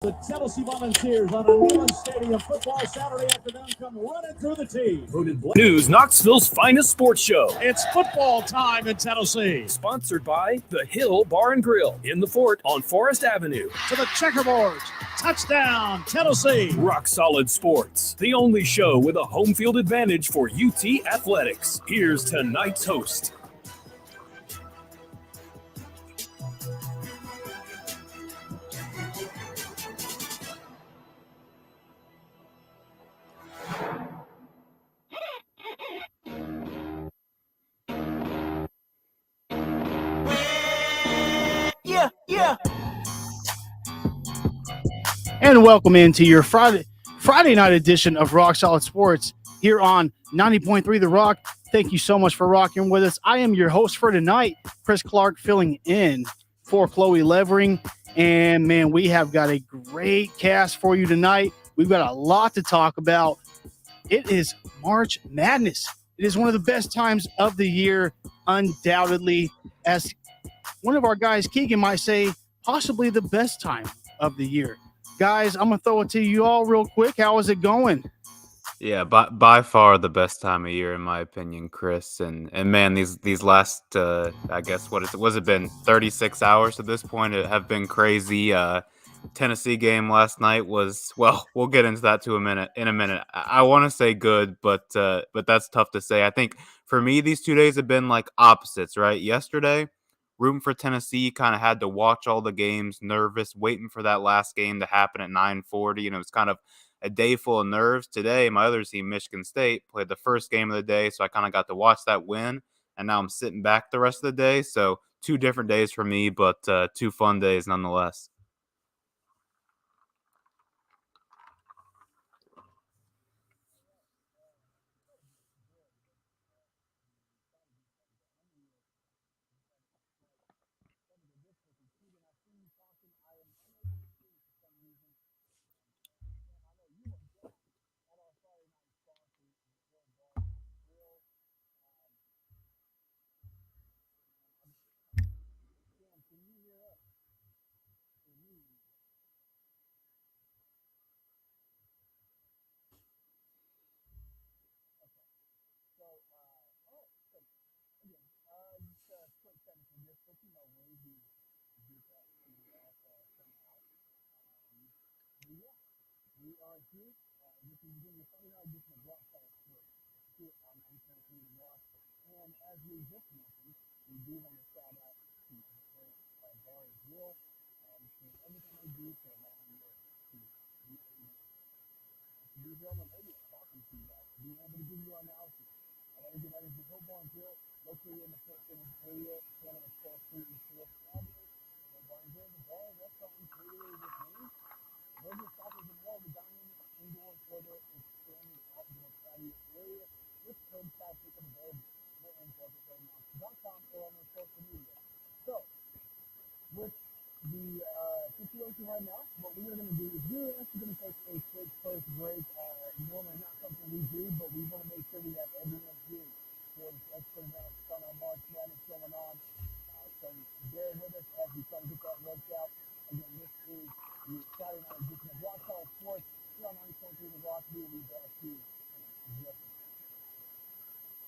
The Tennessee Volunteers on a Neyland Stadium football Saturday afternoon come running through the tee. News, Knoxville's finest sports show. It's football time in Tennessee. Sponsored by The Hill Bar and Grill in the Fort on Forest Avenue. To the checkerboards. Touchdown, Tennessee. Rock Solid Sports, the only show with a home field advantage for UT athletics. Here's tonight's host. Yeah. And welcome into your Friday night edition of Rock Solid Sports here on 90.3 The Rock. Thank you so much for rocking with us. I am your host for tonight, Chris Clark, filling in for Chloe Levering. And man, we have got a great cast for you tonight. We've got a lot to talk about. It is March Madness. It is one of the best times of the year, undoubtedly, as one of our guys, Keegan, might say possibly the best time of the year. Guys, I'm going to throw it to you all real quick. How is it going? Yeah, by far the best time of year, in my opinion, Chris. And man, these last, I guess, was it been 36 hours at this point? It have been crazy. Tennessee game last night was, well, we'll get into that in a minute. I want to say good, but that's tough to say. I think for me, these 2 days have been like opposites, right? Yesterday, rooting for Tennessee, kind of had to watch all the games, nervous, waiting for that last game to happen at 9:40. It was kind of a day full of nerves. Today, my other team, Michigan State, played the first game of the day, so I kind of got to watch that win, and now I'm sitting back the rest of the day. So 2 different days for me, but 2 fun days nonetheless.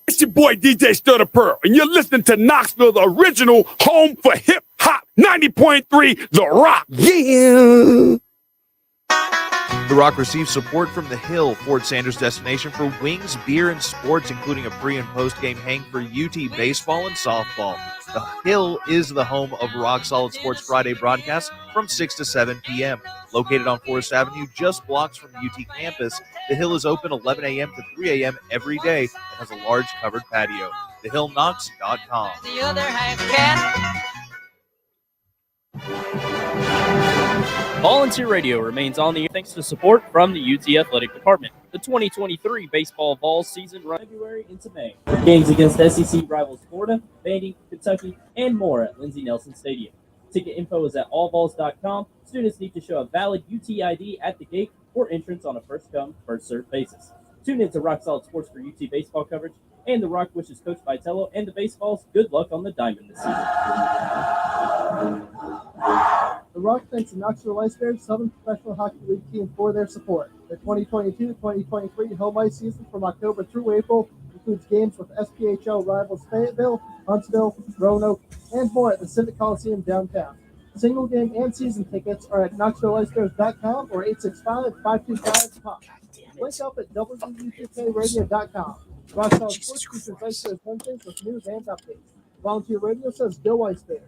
It's your boy DJ Stutter Pearl, and you're listening to Knoxville's original home for hip hop, 90.3 The Rock. Yeah. The Rock receives support from The Hill, Fort Sanders' destination for wings, beer, and sports, including a pre- and post-game hang for UT baseball and softball. The Hill is the home of Rock Solid Sports Friday broadcasts from 6 to 7 p.m. Located on Forest Avenue, just blocks from UT campus, The Hill is open 11 a.m. to 3 a.m. every day and has a large covered patio. TheHillKnox.com. The other half can. Volunteer Radio remains on the air thanks to support from the UT Athletic Department. The 2023 baseball Vols season runs February into May. Games against SEC rivals Florida, Vandy, Kentucky, and more at Lindsey Nelson Stadium. Ticket info is at allvols.com. Students need to show a valid UT ID at the gate or entrance on a first-come, first-served basis. Tune in to Rock Solid Sports for UT baseball coverage, and The Rock wishes Coach Vitello and the Baseballs good luck on the diamond this season. The Rock thanks the Knoxville Ice Bears Southern Professional Hockey League team for their support. The 2022-2023 home ice season from October through April includes games with SPHL rivals Fayetteville, Huntsville, Roanoke, and more at the Civic Coliseum downtown. Single game and season tickets are at KnoxvilleIceBears.com or 865-525-POP. Link up at WUTKRadio.com. Rock Solid Sports features Ice Bears Wednesdays with news and updates. Volunteer Radio says Go Ice Bears.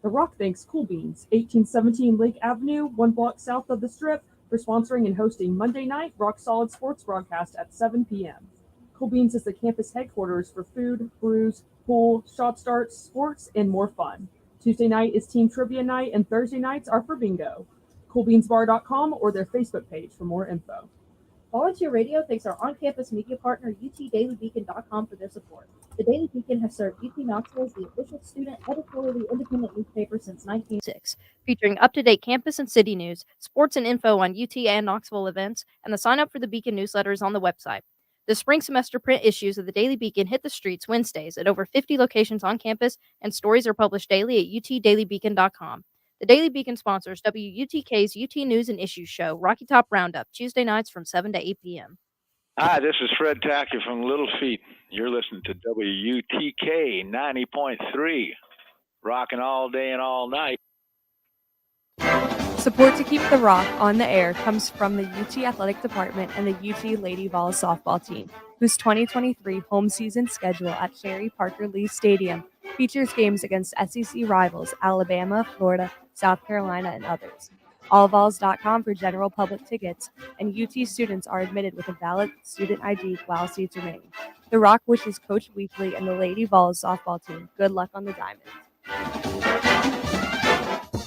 The Rock thanks Cool Beans, 1817 Lake Avenue, 1 block south of the Strip, for sponsoring and hosting Monday night Rock Solid Sports broadcast at 7 p.m. Cool Beans is the campus headquarters for food, brews, pool, shot starts, sports, and more fun. Tuesday night is team trivia night, and Thursday nights are for bingo. CoolBeansBar.com or their Facebook page for more info. Volunteer Radio thanks our on-campus media partner, UTDailyBeacon.com, for their support. The Daily Beacon has served UT Knoxville as the official student editorially independent newspaper since 1906, featuring up-to-date campus and city news, sports and info on UT and Knoxville events, and the sign-up for the Beacon newsletter is on the website. The spring semester print issues of the Daily Beacon hit the streets Wednesdays at over 50 locations on campus, and stories are published daily at UTDailyBeacon.com. The Daily Beacon sponsors WUTK's UT News and Issues show, Rocky Top Roundup, Tuesday nights from 7 to 8 p.m. Hi, this is Fred Tacker from Little Feet. You're listening to WUTK 90.3, rocking all day and all night. Support to keep the Rock on the air comes from the UT Athletic Department and the UT Lady Vols softball team, whose 2023 home season schedule at Sherry Parker Lee Stadium features games against SEC rivals Alabama, Florida, South Carolina, and others. Allvols.com for general public tickets, and UT students are admitted with a valid student ID while seats remain. The Rock wishes Coach Weekly and the Lady Vols softball team good luck on the diamond.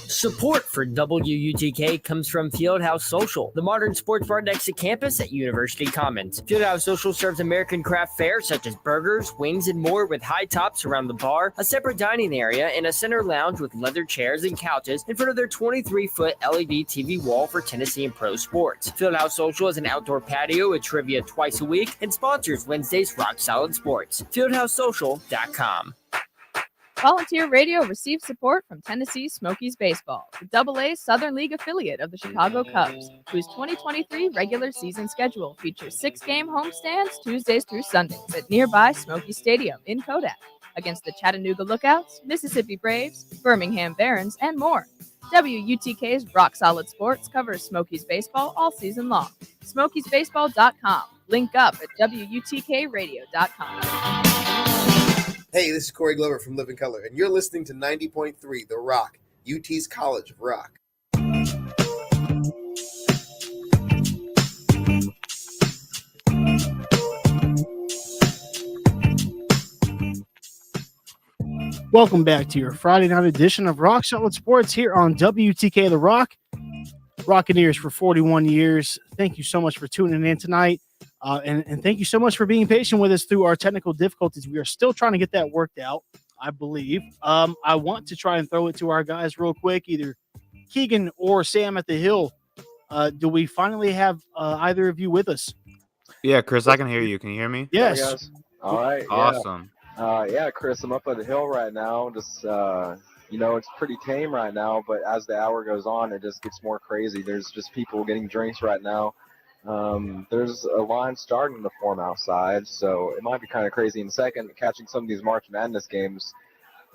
Support for WUTK comes from Fieldhouse Social, the modern sports bar next to campus at University Commons. Fieldhouse Social serves American craft fare such as burgers, wings, and more with high tops around the bar, a separate dining area, and a center lounge with leather chairs and couches in front of their 23-foot LED TV wall for Tennessee and pro sports. Fieldhouse Social is an outdoor patio with trivia twice a week and sponsors Wednesday's Rock Solid Sports. FieldhouseSocial.com. Volunteer Radio receives support from Tennessee Smokies Baseball, the AA Southern League affiliate of the Chicago Cubs, whose 2023 regular season schedule features 6-game homestands Tuesdays through Sundays at nearby Smoky Stadium in Kodak against the Chattanooga Lookouts, Mississippi Braves, Birmingham Barons, and more. WUTK's Rock Solid Sports covers Smokies Baseball all season long. SmokiesBaseball.com. Link up at WUTKRadio.com. Hey, this is Corey Glover from Living Color, and you're listening to 90.3 The Rock, UT's College of Rock. Welcome back to your Friday night edition of Rock Solid Sports here on WTK The Rock. Rocketeers for 41 years. Thank you so much for tuning in tonight. And thank you so much for being patient with us through our technical difficulties. We are still trying to get that worked out, I believe. I want to try and throw it to our guys real quick, either Keegan or Sam at the Hill. Do we finally have either of you with us? Yeah, Chris, I can hear you. Can you hear me? Yes. Hi, guys. All right. Awesome. Yeah, Chris, I'm up at the hill right now. Just, it's pretty tame right now, but as the hour goes on, it just gets more crazy. There's just people getting drinks right now. There's a line starting to form outside, so it might be kind of crazy in a second. Catching some of these March Madness games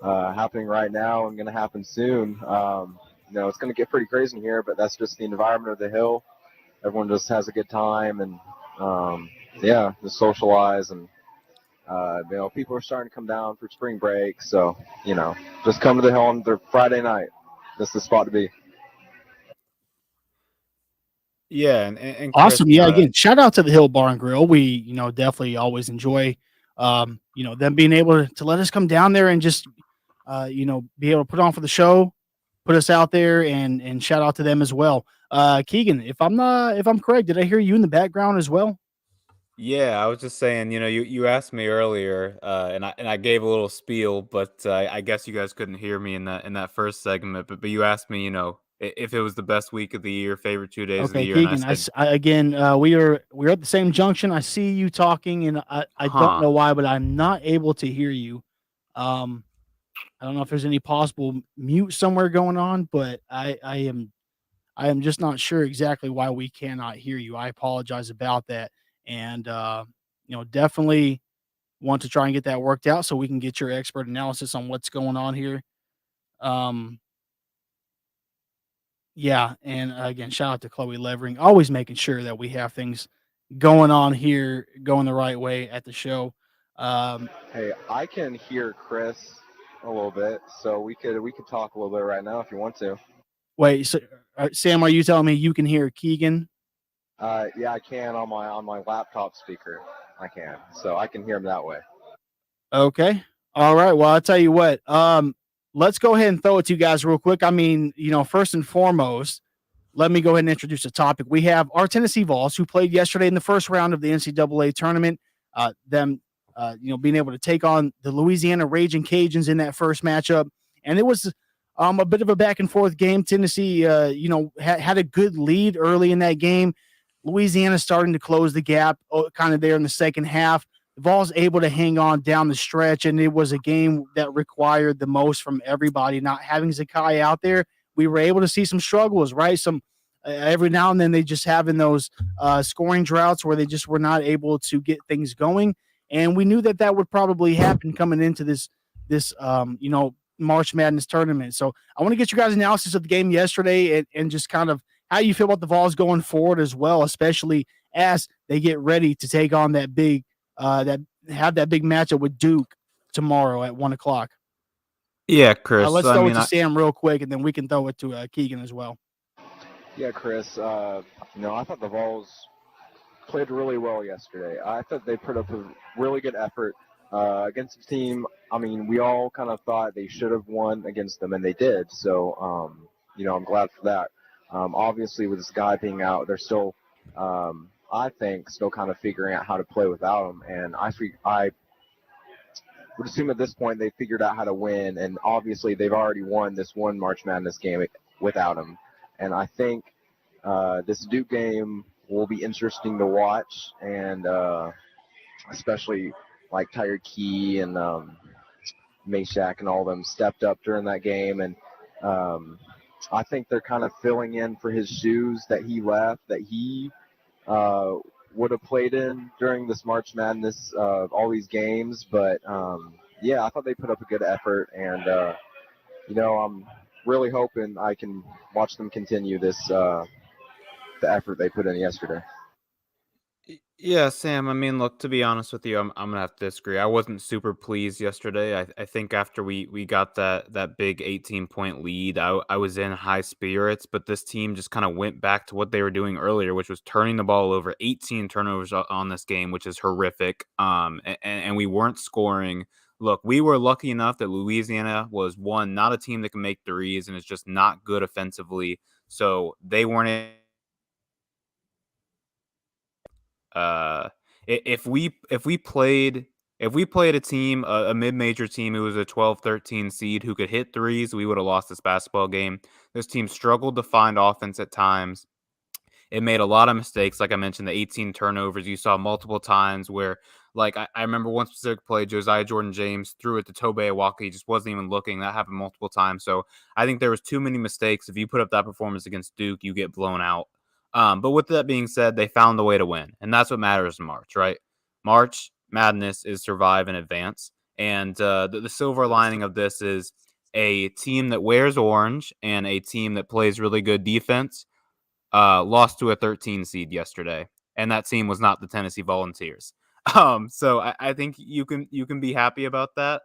happening right now and going to happen soon. It's going to get pretty crazy in here, but that's just the environment of the hill. Everyone just has a good time and, just socialize. And, people are starting to come down for spring break. So, just come to the hill on the Friday night. That's the spot to be. Yeah, and Chris, awesome. Yeah, again, shout out to the Hill Bar and Grill. We, definitely always enjoy, them being able to let us come down there and just, be able to put on for the show, put us out there, and shout out to them as well. Keegan, if I'm correct, did I hear you in the background as well? Yeah, I was just saying, you asked me earlier, and I gave a little spiel, but I guess you guys couldn't hear me in that first segment. But you asked me, if it was the best week of the year, favorite 2 days of the year. Keegan, we are at the same junction. I see you talking, and I don't know why, but I'm not able to hear you. I don't know if there's any possible mute somewhere going on, but I am just not sure exactly why we cannot hear you. I apologize about that. And definitely want to try and get that worked out so we can get your expert analysis on what's going on here. Yeah, and again, shout out to Chloe Levering, always making sure that we have things going on here, going the right way at the show. Hey, I can hear Chris a little bit, so we could talk a little bit right now if you want to. Wait, so, Sam, are you telling me you can hear Keegan? Yeah, I can on my laptop speaker. I can, so I can hear him that way. Okay. All right. Well, I'll tell you what. Let's go ahead and throw it to you guys real quick. I mean, first and foremost, let me go ahead and introduce the topic. We have our Tennessee Vols, who played yesterday in the first round of the NCAA tournament. Being able to take on the Louisiana Raging Cajuns in that first matchup, and it was a bit of a back and forth game. Tennessee, had a good lead early in that game. Louisiana starting to close the gap, kind of there in the second half. The Vols able to hang on down the stretch, and it was a game that required the most from everybody. Not having Zakai out there, we were able to see some struggles, right? Some every now and then they just having those scoring droughts where they just were not able to get things going, and we knew that would probably happen coming into this March Madness tournament. So I want to get you guys' analysis of the game yesterday and just kind of how you feel about the Vols going forward as well, especially as they get ready to take on that big big matchup with Duke tomorrow at 1:00. Yeah, Chris. Let's throw it to Sam real quick, and then we can throw it to Keegan as well. Yeah, Chris. I thought the Vols played really well yesterday. I thought they put up a really good effort against a team. I mean, we all kind of thought they should have won against them, and they did. So, I'm glad for that. Obviously, with this guy being out, they're still, I think, still kind of figuring out how to play without him. And I would assume at this point they figured out how to win. And obviously, they've already won this one March Madness game without him. And I think this Duke game will be interesting to watch, and especially like Tyreek Key and Meshack and all of them stepped up during that game. And I think they're kind of filling in for his shoes that he left, that he would have played in during this March Madness, all these games. But, I thought they put up a good effort. And, I'm really hoping I can watch them continue this the effort they put in yesterday. Yeah, Sam. I mean, look, to be honest with you, I'm gonna have to disagree. I wasn't super pleased yesterday. I think after we got that big 18-point lead, I was in high spirits, but this team just kind of went back to what they were doing earlier, which was turning the ball over. 18 turnovers on this game, which is horrific. And we weren't scoring. Look, we were lucky enough that Louisiana was not a team that can make threes, and is just not good offensively. So they weren't. If we played a team, a mid-major team who was a 12-13 seed who could hit threes, we would have lost this basketball game. This team struggled to find offense at times. It made a lot of mistakes. Like I mentioned, the 18 turnovers, you saw multiple times where, like, I remember one specific play, Josiah Jordan-James threw it to Tobe Awaka. He just wasn't even looking. That happened multiple times. So I think there was too many mistakes. If you put up that performance against Duke, you get blown out. But with that being said, they found a way to win, and that's what matters in March, right? March Madness is survive and advance, and the silver lining of this is a team that wears orange and a team that plays really good defense lost to a 13 seed yesterday, and that team was not the Tennessee Volunteers. So I think you can be happy about that.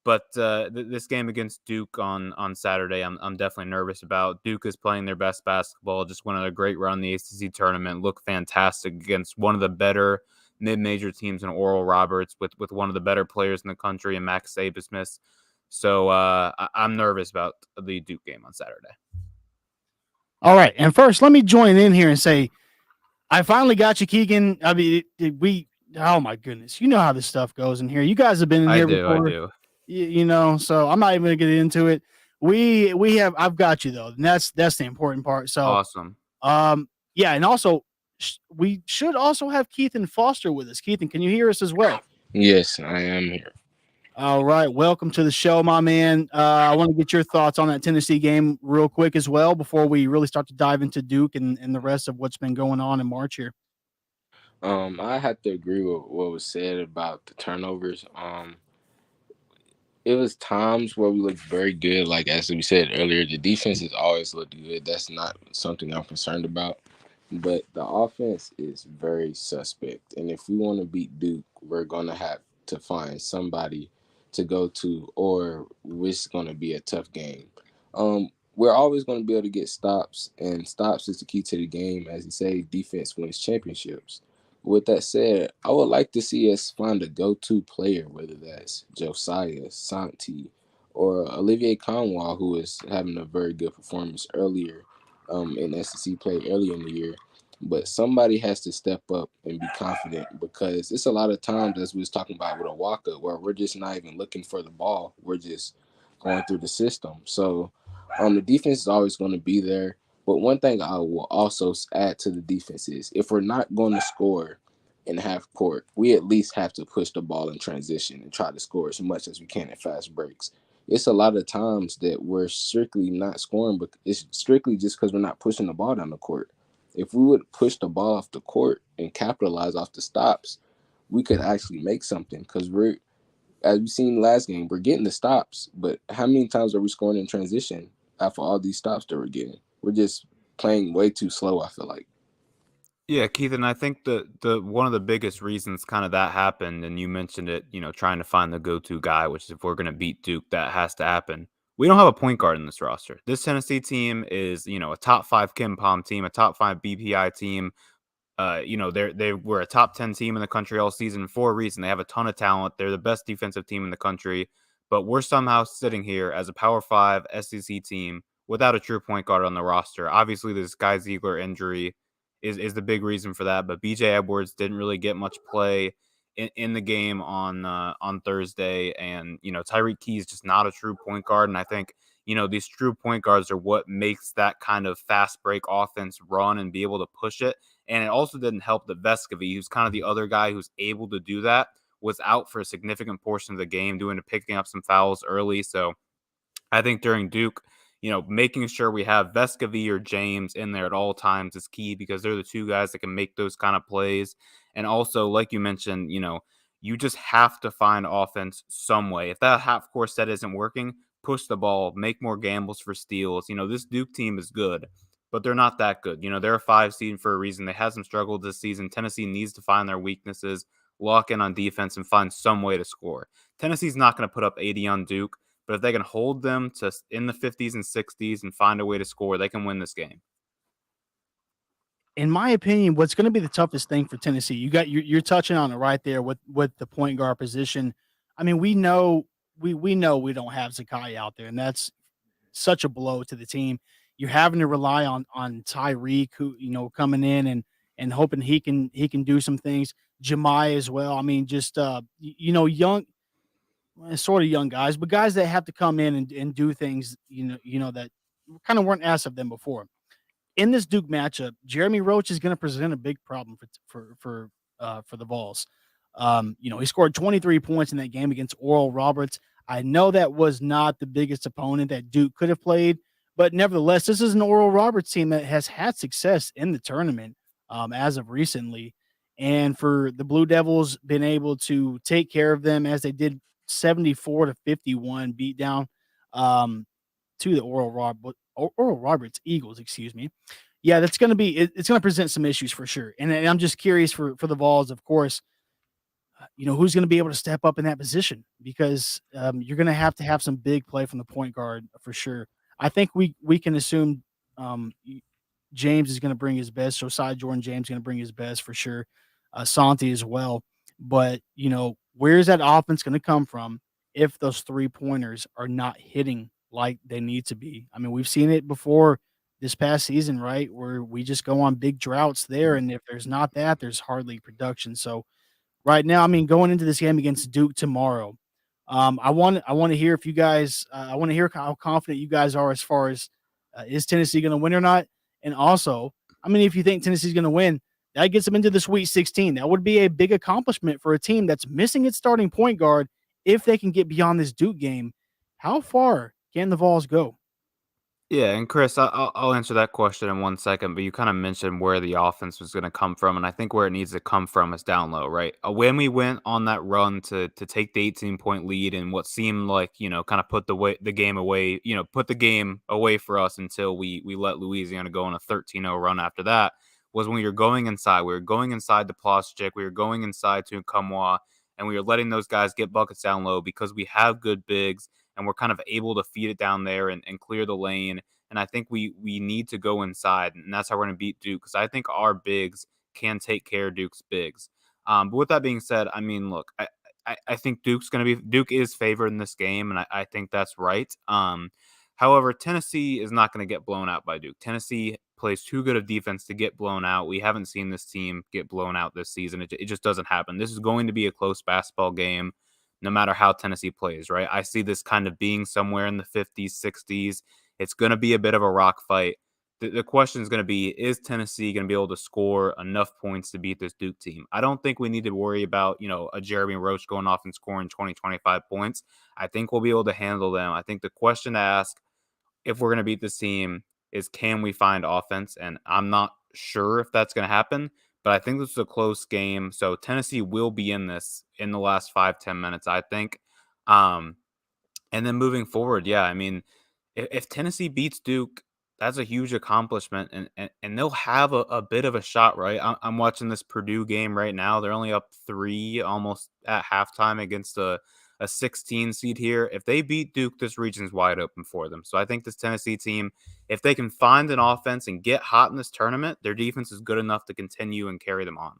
But this game against Duke on Saturday, I'm definitely nervous about. Duke is playing their best basketball, just went on a great run in the ACC tournament, looked fantastic against one of the better mid-major teams in Oral Roberts with one of the better players in the country in Max Abismuth. So I'm nervous about the Duke game on Saturday. All right. And first, let me join in here and say, I finally got you, Keegan. I mean, oh my goodness. You know how this stuff goes in here. You guys have been in here before. I do. So I'm not even gonna get into it. I've got you though, and that's the important part. So awesome. And also we should also have Keithan Foster with us. Keithan, can you hear us as well? Yes, I am here. All right, welcome to the show, my man. I want to get your thoughts on that Tennessee game real quick as well before we really start to dive into Duke and the rest of what's been going on in March here. I have to agree with what was said about the turnovers. It was times where we looked very good. Like as we said earlier, the defense has always looked good. That's not something I'm concerned about. But the offense is very suspect. And if we want to beat Duke, we're gonna have to find somebody to go to, or it's gonna be a tough game. We're always gonna be able to get stops, and stops is the key to the game. As you say, defense wins championships. With that said, I would like to see us find a go-to player, whether that's Josiah, Santi, or Olivier Conwell, who is having a very good performance earlier in SEC play earlier in the year. But somebody has to step up and be confident, because it's a lot of times, as we was talking about with a walk-up, where we're just not even looking for the ball. We're just going through the system. So the defense is always going to be there. But one thing I will also add to the defense is, if we're not going to score in half court, we at least have to push the ball in transition and try to score as much as we can in fast breaks. It's a lot of times that we're strictly not scoring, but it's strictly just because we're not pushing the ball down the court. If we would push the ball off the court and capitalize off the stops, we could actually make something, because we're, as we've seen last game, we're getting the stops, but how many times are we scoring in transition after all these stops that we're getting? We're just playing way too slow, I feel like. Yeah, Keith, and I think the one of the biggest reasons kind of that happened, and you mentioned it, trying to find the go-to guy, which is if we're going to beat Duke, that has to happen. We don't have a point guard in this roster. This Tennessee team is, a top 5 Kim Pom team, a top 5 BPI team. They were a top 10 team in the country all season for a reason. They have a ton of talent. They're the best defensive team in the country, but we're somehow sitting here as a Power 5 SEC team without a true point guard on the roster. Obviously, this Guy Ziegler injury is the big reason for that, but BJ Edwards didn't really get much play in the game on Thursday, and Tyreek Key is just not a true point guard, and I think these true point guards are what makes that kind of fast break offense run and be able to push it. And it also didn't help that Vescovi, who's kind of the other guy who's able to do that, was out for a significant portion of the game, picking up some fouls early. So I think during Duke, making sure we have Vescovi or James in there at all times is key, because they're the two guys that can make those kind of plays. And also, like you mentioned, you just have to find offense some way. If that half court set isn't working, push the ball, make more gambles for steals. This Duke team is good, but they're not that good. They're a 5 seed for a reason. They had some struggle this season. Tennessee needs to find their weaknesses, lock in on defense, and find some way to score. Tennessee's not going to put up 80 on Duke, but if they can hold them to in the 50s and 60s and find a way to score, they can win this game. In my opinion, what's going to be the toughest thing for Tennessee, you're touching on it right there with the point guard position. I mean, we know we don't have Zakai out there, and that's such a blow to the team. You're having to rely on Tyreek, who coming in and hoping he can do some things. Jemai as well. I mean, just young, sort of young guys, but guys that have to come in and do things that kind of weren't asked of them before. In this Duke matchup, Jeremy Roach is going to present a big problem for the Vols. He scored 23 points in that game against Oral Roberts. I know that was not the biggest opponent that Duke could have played, but nevertheless, this is an Oral Roberts team that has had success in the tournament as of recently. And for the Blue Devils being able to take care of them as they did 74-51 beatdown to the Oral Roberts Eagles, excuse me. Yeah, that's going to be it's going to present some issues for sure. And I'm just curious for the Vols, of course, who's going to be able to step up in that position, because you're going to have some big play from the point guard for sure. I think we can assume James is going to bring his best. Josiah Jordan James is going to bring his best for sure. Santi as well. But, where's that offense going to come from if those 3-pointers are not hitting like they need to be? I mean, we've seen it before this past season, right, where we just go on big droughts there, and if there's not that, there's hardly production. So right now, I mean, going into this game against Duke tomorrow, I want to hear if you guys I want to hear how confident you guys are as far as is Tennessee going to win or not. And also, I mean, if you think Tennessee's going to win, that gets them into the Sweet 16. That would be a big accomplishment for a team that's missing its starting point guard if they can get beyond this Duke game, how far can the Vols go? Yeah, and Chris, I'll answer that question in 1 second, but you kind of mentioned where the offense was going to come from, and I think where it needs to come from is down low, right? When we went on that run to take the 18-point lead and what seemed like, kind of put the game away, put the game away for us until we let Louisiana go on a 13-0 run after that, was when we were going inside. We were going inside to Plastic, we were going inside to Nkamwa, and we were letting those guys get buckets down low because we have good bigs, and we're kind of able to feed it down there and clear the lane. And I think we need to go inside, and that's how we're going to beat Duke, because I think our bigs can take care of Duke's bigs. But with that being said, I mean, look, I think Duke is favored in this game, and I think that's right. However, Tennessee is not going to get blown out by Duke. Tennessee plays too good of defense to get blown out. We haven't seen this team get blown out this season. It just doesn't happen. This is going to be a close basketball game, no matter how Tennessee plays, right? I see this kind of being somewhere in the 50s, 60s. It's going to be a bit of a rock fight. The question is going to be, is Tennessee going to be able to score enough points to beat this Duke team? I don't think we need to worry about, a Jeremy Roach going off and scoring 20, 25 points. I think we'll be able to handle them. I think the question to ask, if we're going to beat this team, is can we find offense? And I'm not sure if that's going to happen, but I think this is a close game. So Tennessee will be in this in the last 5-10 minutes, I think. And then moving forward, yeah, I mean, if Tennessee beats Duke, that's a huge accomplishment, and they'll have a bit of a shot, right? I'm watching this Purdue game right now. They're only up 3 almost at halftime against a 16 seed here. If they beat Duke, this region's wide open for them. So I think this Tennessee team, if they can find an offense and get hot in this tournament, their defense is good enough to continue and carry them on.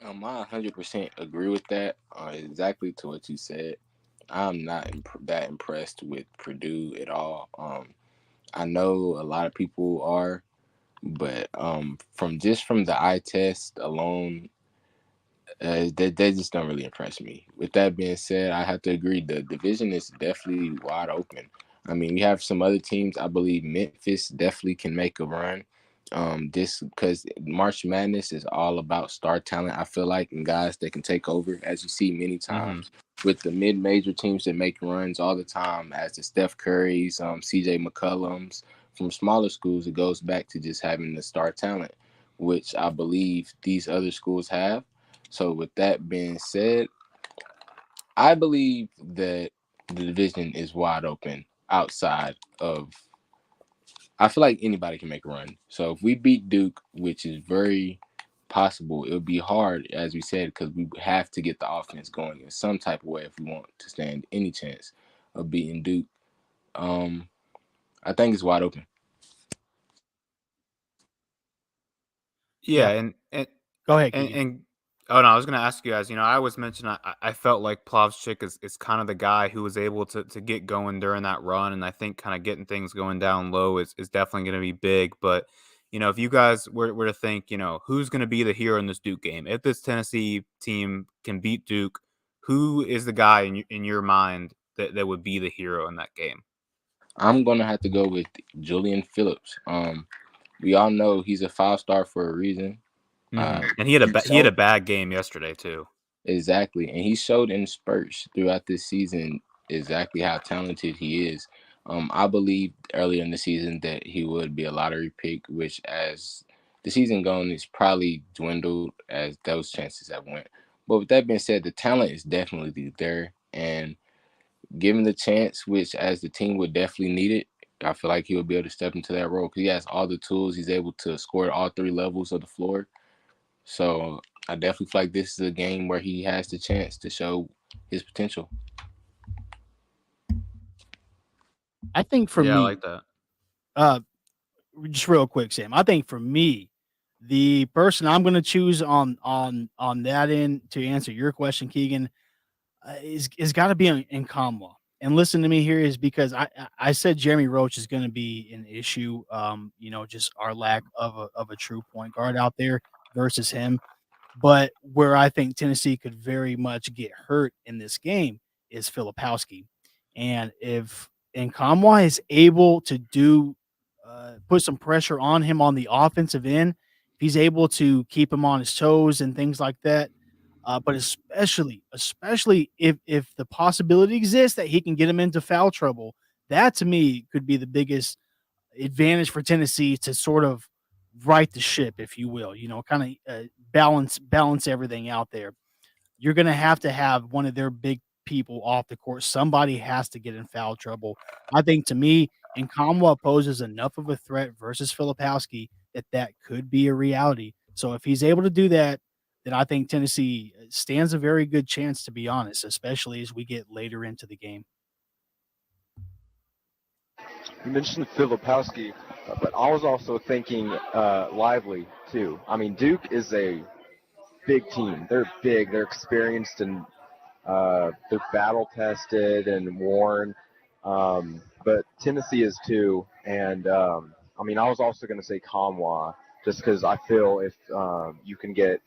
I 100% agree with that. Exactly to what you said. I'm not that impressed with Purdue at all. I know a lot of people are, but from the eye test alone, they just don't really impress me. With that being said, I have to agree the division is definitely wide open. I mean, we have some other teams. I believe Memphis definitely can make a run. This because March Madness is all about star talent, I feel like, and guys that can take over, as you see many times with the mid-major teams that make runs all the time, as the Steph Currys, CJ McCollums. From smaller schools, it goes back to just having the star talent, which I believe these other schools have. So with that being said, I believe that the division is wide open outside of – I feel like anybody can make a run. So if we beat Duke, which is very possible, it would be hard, as we said, because we have to get the offense going in some type of way if we want to stand any chance of beating Duke. I think it's wide open. Yeah, and go ahead. Oh no, I was going to ask you guys. I always mention I felt like Plavchik is kind of the guy who was able to get going during that run, and I think kind of getting things going down low is definitely going to be big. But if you guys were to think, who's going to be the hero in this Duke game? If this Tennessee team can beat Duke, who is the guy in your mind that would be the hero in that game? I'm gonna have to go with Julian Phillips. We all know he's a 5-star for a reason. And he had a bad game yesterday too. Exactly, and he showed in spurts throughout this season exactly how talented he is. I believed earlier in the season that he would be a lottery pick, which as the season gone, it's probably dwindled as those chances have went. But with that being said, the talent is definitely there, and given the chance, which as the team would definitely need it, I feel like he will be able to step into that role because he has all the tools. He's able to score at all 3 levels of the floor. So I definitely feel like this is a game where he has the chance to show his potential. I think for me, I like that. Just real quick, Sam. I think for me, the person I'm going to choose on that end to answer your question, Keegan, is got to be in Nkamwa. And listen to me here is because I said Jeremy Roach is going to be an issue. Just our lack of a true point guard out there versus him. But where I think Tennessee could very much get hurt in this game is Filipowski. And if Nkamwa is able to put some pressure on him on the offensive end, if he's able to keep him on his toes and things like that, But especially if the possibility exists that he can get him into foul trouble, that to me could be the biggest advantage for Tennessee to sort of right the ship, if you will. Kind of balance everything out there. You're going to have one of their big people off the court. Somebody has to get in foul trouble. I think to me, Nkamwa poses enough of a threat versus Filipowski that could be a reality. So if he's able to do that, then I think Tennessee stands a very good chance, to be honest, especially as we get later into the game. You mentioned Filipowski, but I was also thinking Lively too. I mean, Duke is a big team. They're big. They're experienced and they're battle tested and worn. But Tennessee is too. And I mean, I was also going to say Kamwa, just because I feel if you can get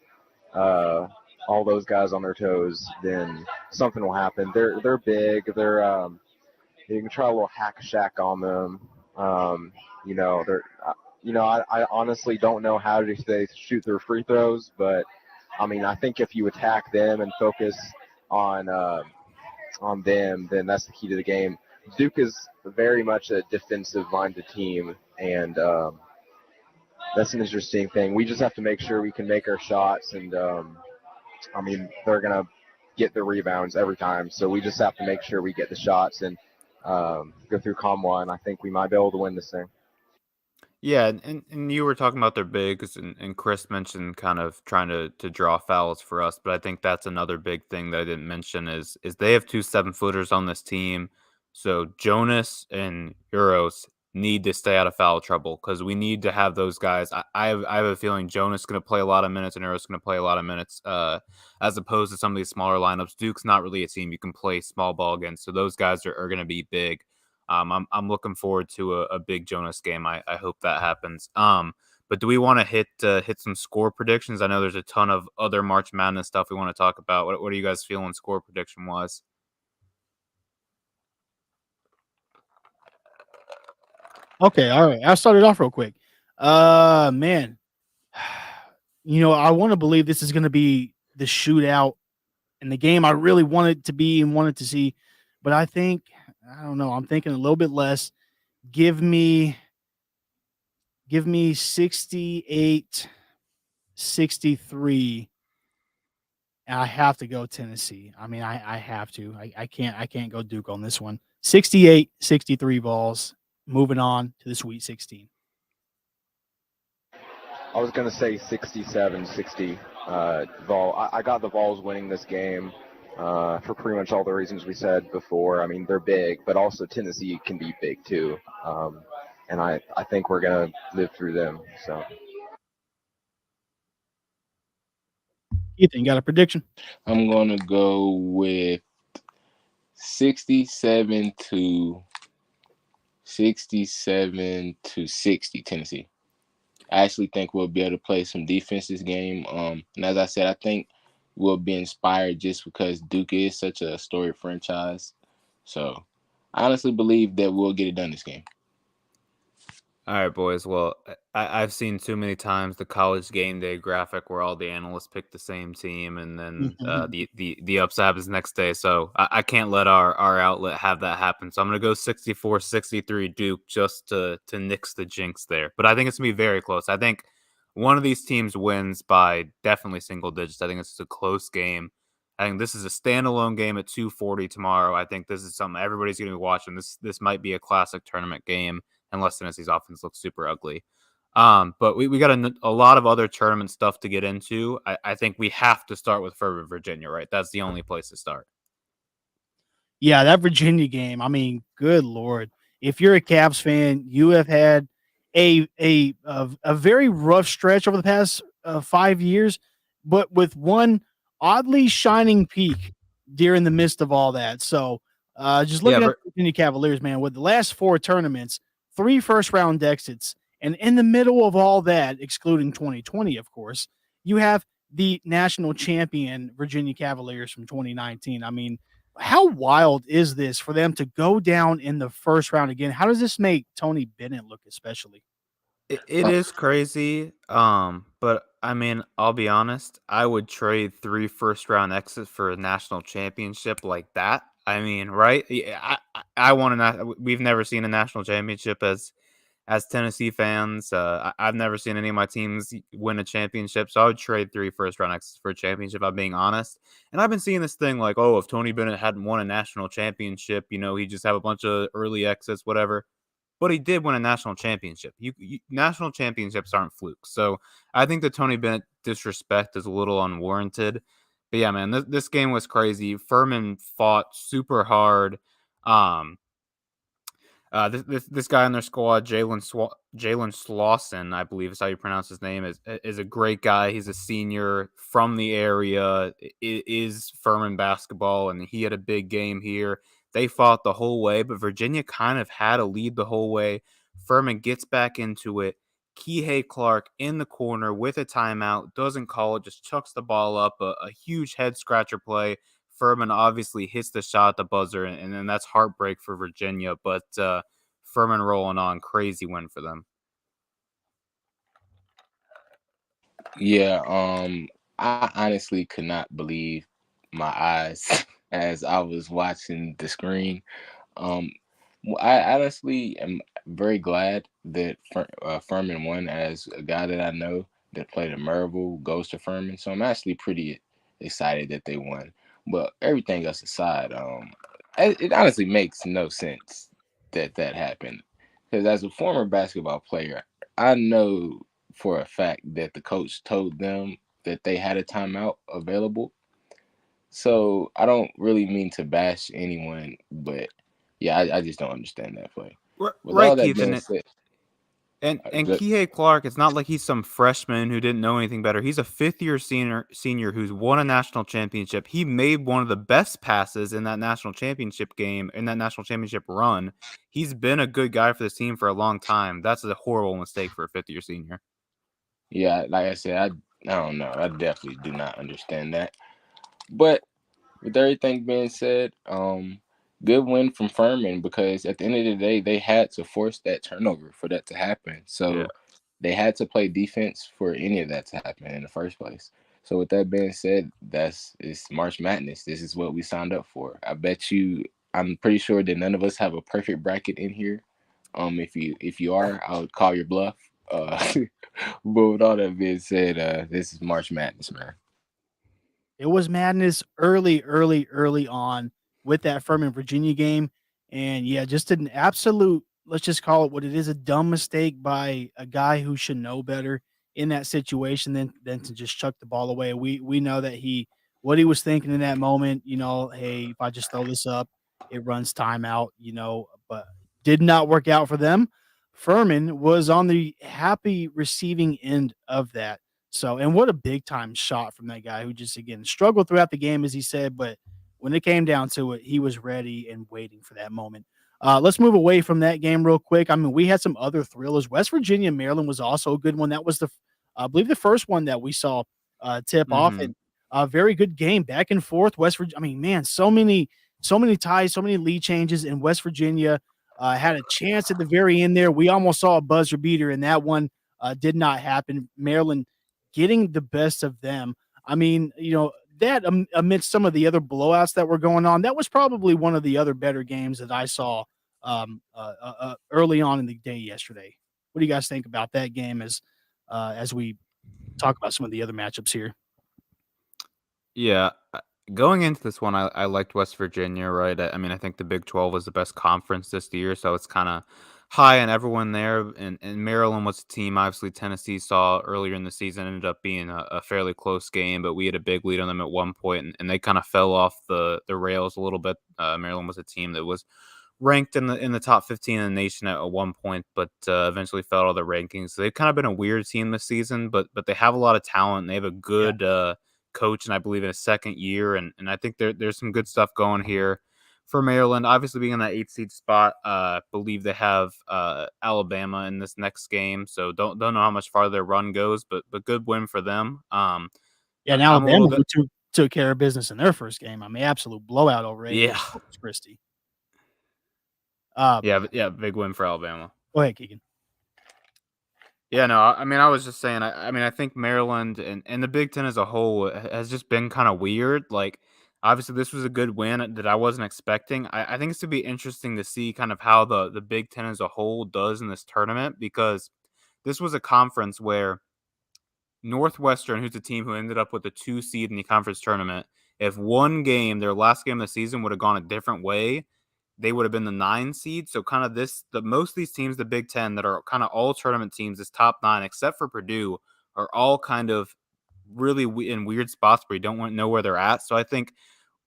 all those guys on their toes, then something will happen. They're big. You can try a little hack shack on them. They're I honestly don't know how they shoot their free throws, but I mean, I think if you attack them and focus on them, then that's the key to the game. Duke is very much a defensive-minded team, and that's an interesting thing. We just have to make sure we can make our shots, and I mean, they're gonna get the rebounds every time, so we just have to make sure we get the shots and go through Kamwa, and I think we might be able to win this thing. Yeah, and you were talking about their bigs, and Chris mentioned kind of trying to draw fouls for us, but I think that's another big thing that I didn't mention is they have 2 7-footers on this team. So Jonas and Euros need to stay out of foul trouble because we need to have those guys. I have a feeling Jonas is going to play a lot of minutes and Euros is going to play a lot of minutes as opposed to some of these smaller lineups. Duke's not really a team you can play small ball against, so those guys are going to be big. I'm looking forward to a big Jonas game. I hope that happens. But do we want to hit some score predictions? I know there's a ton of other March Madness stuff we want to talk about. What are you guys feeling score prediction wise? Okay, all right. I'll start it off real quick. Man, I want to believe this is going to be the shootout and the game I really wanted to be and wanted to see, but I don't know. I'm thinking a little bit less. Give me 68, 63. And I have to go Tennessee. I mean, I have to. I can't go Duke on this one. 68, 63 Vols. Moving on to the Sweet 16. I was going to say 67-60 Vol. I got the Vols winning this game for pretty much all the reasons we said before. I mean, they're big, but also Tennessee can be big too. And I think we're going to live through them. So, Ethan, got a prediction? I'm going to go with 67 to 60 Tennessee. I actually think we'll be able to play some defense this game. And as I said, I think we'll be inspired just because Duke is such a storied franchise. So I honestly believe that we'll get it done this game. All right, boys. Well, I've seen too many times the college game day graphic where all the analysts pick the same team, and then the upset happens next day. So I can't let our outlet have that happen. So I'm going to go 64-63 Duke just to nix the jinx there. But I think it's going to be very close. I think one of these teams wins by definitely single digits. I think it's a close game. I think this is a standalone game at 2:40 tomorrow. I think this is something everybody's going to be watching. This might be a classic tournament game. Unless Tennessee's offense looks super ugly. But we got a lot of other tournament stuff to get into. I think we have to start with Furman, Virginia, right? That's the only place to start. Yeah, that Virginia game. I mean, good Lord. If you're a Cavs fan, you have had a very rough stretch over the past 5 years, but with one oddly shining peak during the midst of all that. So just looking at the Virginia Cavaliers, man, with the last 4 tournaments, 3 first-round exits, and in the middle of all that, excluding 2020, of course, you have the national champion Virginia Cavaliers from 2019. I mean, how wild is this for them to go down in the first round again? How does this make Tony Bennett look especially? It is crazy, but I mean, I'll be honest. I would trade 3 first-round exits for a national championship like that. I mean, right? Yeah, I want to. We've never seen a national championship as Tennessee fans. I've never seen any of my teams win a championship, so I would trade 3 first-round exits for a championship. I'm being honest. And I've been seeing this thing like, oh, if Tony Bennett hadn't won a national championship, he'd just have a bunch of early exits, whatever. But he did win a national championship. National championships aren't flukes. So I think the Tony Bennett disrespect is a little unwarranted. But yeah, man, this game was crazy. Furman fought super hard. This guy in their squad, Jalen Slauson, I believe is how you pronounce his name, is a great guy. He's a senior from the area. Is Furman basketball, and he had a big game here. They fought the whole way, but Virginia kind of had a lead the whole way. Furman gets back into it. Kihei Clark in the corner with a timeout, doesn't call it, just chucks the ball up, a huge head scratcher play. Furman obviously hits the shot at the buzzer, and then that's heartbreak for Virginia. But Furman rolling on, crazy win for them. Yeah, I honestly could not believe my eyes as I was watching the screen. I honestly am very glad that Furman won. As a guy that I know that played at Maryville goes to Furman, so I'm actually pretty excited that they won. But everything else aside, it honestly makes no sense that happened. Because as a former basketball player, I know for a fact that the coach told them that they had a timeout available. So I don't really mean to bash anyone, but yeah, I just don't understand that play. With Right, all that Keith, being and said, Kihei Clark, it's not like he's some freshman who didn't know anything better. He's a fifth-year senior who's won a national championship. He made one of the best passes in that national championship game, in that national championship run. He's been a good guy for this team for a long time. That's a horrible mistake for a fifth-year senior. yeah, like I said, I don't know. I definitely do not understand that. But with everything being said, good win from Furman, because at the end of the day, they had to force that turnover for that to happen. So they had to play defense for any of that to happen in the first place. So with that being said, it's March Madness. This is what we signed up for. I'm pretty sure that none of us have a perfect bracket in here. If you are, I would call your bluff. But with all that being said, this is March Madness, man. It was madness early on with that Furman Virginia game. And yeah, just an absolute, let's just call it what it is, a dumb mistake by a guy who should know better in that situation than to just chuck the ball away. We know that what he was thinking in that moment, hey, if I just throw this up, it runs timeout, but did not work out for them. Furman was on the happy receiving end of that. So, and what a big time shot from that guy who just, again, struggled throughout the game, as he said, but when it came down to it, he was ready and waiting for that moment. Let's move away from that game real quick. I mean, we had some other thrillers. West Virginia, Maryland was also a good one. That was I believe the first one that we saw tip off, and a very good game, back and forth. West Virginia, I mean, man, so many ties, so many lead changes, and West Virginia had a chance at the very end there. We almost saw a buzzer beater, and that one did not happen. Maryland getting the best of them. I mean, that amidst some of the other blowouts that were going on, that was probably one of the other better games that I saw early on in the day yesterday. What do you guys think about that game as we talk about some of the other matchups here? Yeah, going into this one, I liked West Virginia, right? I mean, I think the Big 12 was the best conference this year, so it's kind of high on everyone there. And Maryland was a team, obviously, Tennessee saw earlier in the season, ended up being a fairly close game, but we had a big lead on them at one point, and they kind of fell off the rails a little bit. Maryland was a team that was ranked in the top 15 in the nation at one point, but eventually fell out of the rankings. So they've kind of been a weird team this season, but they have a lot of talent, and they have a good coach, and I believe in his second year, and I think there's some good stuff going here for Maryland. Obviously, being in that 8th seed spot, believe they have Alabama in this next game, so don't know how much farther their run goes, but good win for them. And Alabama took care of business in their first game. I mean, absolute blowout over Corpus Christi. Big win for Alabama. Go ahead, Keegan. Yeah, no, I mean, I was just saying, I mean, I think Maryland and the Big Ten as a whole has just been kind of weird. Like, obviously, this was a good win that I wasn't expecting. I think it's to be interesting to see kind of how the Big Ten as a whole does in this tournament, because this was a conference where Northwestern, who's a team who ended up with a 2 seed in the conference tournament, if one game, their last game of the season, would have gone a different way, they would have been the 9 seed. So kind of most of these teams, the Big Ten, that are kind of all tournament teams, this top 9, except for Purdue, are all kind of really in weird spots where you don't know where they're at. So I think